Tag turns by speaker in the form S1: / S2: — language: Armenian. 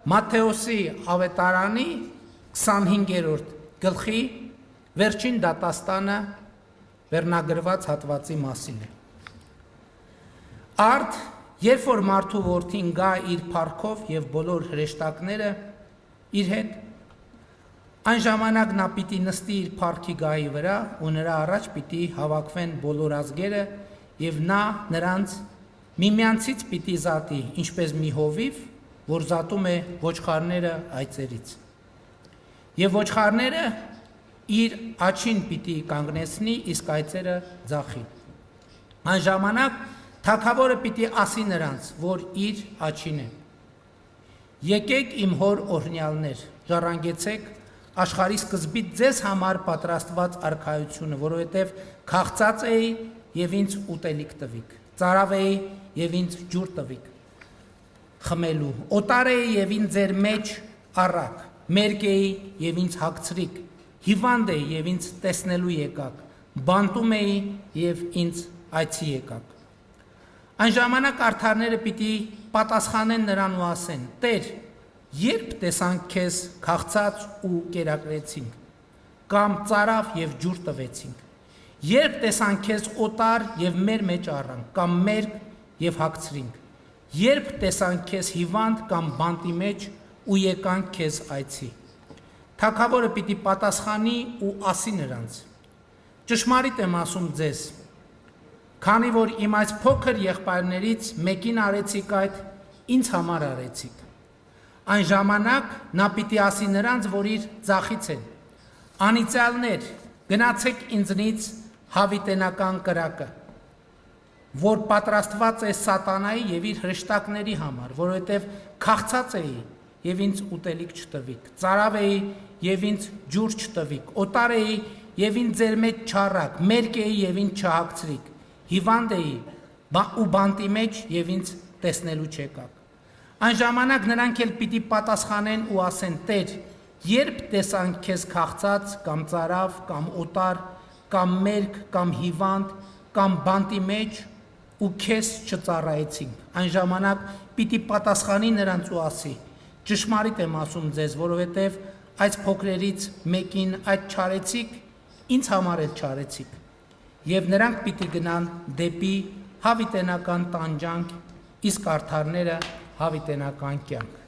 S1: Մատթեոսի ավետարանի 25-րդ գլխի վերջին դատաստանը վերնագրված հատվածի մասին է։ Արդ, երբ որ մարդու որդին գա իր փառքով եւ բոլոր հրեշտակները իր հետ, այն ժամանակ նա պիտի նստի իր փառքի գահի վրա ու նրա առաջ պիտի հավաքվեն բոլոր ազգերը եւ նա նրանց միմյանցից պիտի զատի, ինչպես մի հովիվ, որ զատում է ոչխարները այծերից։ Եվ ոչխարները իր աչին պիտի կանգնեցնի, իսկ այծերը ձախի։ Այն ժամանակ թագավորը պիտի ասի նրանց, որ իր աչին է. Եկեք իմ հոր օրհնյալներ, ժառանգեցեք աշխարհի սկզբից ձեզ համար պատրաստված արքայությունը, որովհետև քաղցած էի եւ ինձ ուտելիք տվիք, ծարավ էի եւ ինձ ջուր տվիք խմելու, օտար էի եւ ինձ ձեր մեջ առաք, մերկ էի եւ ինձ հագցրիք, հիվանդ էի եւ ինձ տեսնելու եկաք, բանտում էի եւ ինձ այցի եկաք։ Այն ժամանակ արդարները պիտի պատասխանեն նրան ու ասեն. Տեր, երբ տեսանք քեզ քաղցած ու կերակրեցինք, կամ ծարավ եւ ջուր տվեցինք, երբ տեսանք քեզ օտար եւ մեր մեջ առանք, կամ մերկ եւ հագցրինք, երբ տեսանք քեզ հիվանդ կամ բանտի մեջ ու եկանք քեզ այցի։ Թագավորը պիտի պատասխանի ու ասի նրանց. Ճշմարիտ եմ ասում ձեզ, քանի որ իմ այս փոքր եղբայրներից մեկին արեցիք այդ, ինձ համար արեցիք։ Այն ժամանակ նա պիտի ասի նրանց, որ իր ձախից են. Անիծյալներ, գնացեք ինձնից հավիտենական կրակը, որ պատրաստված է սատանայի եւ իր հրեշտակների համար, որովհետեւ քաղցած էի եւ ինձ ուտելիք չտվիք, ծարավ էի եւ ինձ ջուր չտվիք, օտար էի եւ ինձ ձեր մեջ չառաք, մերկ էի եւ ինձ չհագցրիք, հիվանդ էի ու բանտի մեջ եւ ինձ տեսնելու չեկաք։ Այն ժամանակ նրանք էլ պիտի պատասխանեն ու ասեն. Տեր, երբ տեսանք քեզ քաղցած կամ ծարավ կամ օտար կամ մերկ կամ հիվանդ կամ բանտի մեջ ու քեզ չծառայեցինք։ Այն ժամանակ պիտի պատասխանի նրանց ու ասի. Ճշմարիտ եմ ասում ձեզ, որովհետև այս փոքրերից մեկին այդ չարեցիք, ինձ համար էլ չարեցիք։ Եվ նրանք պիտի գնան դեպի հավիտենական տանջանք, իսկ արդարները հավիտենական կյանք։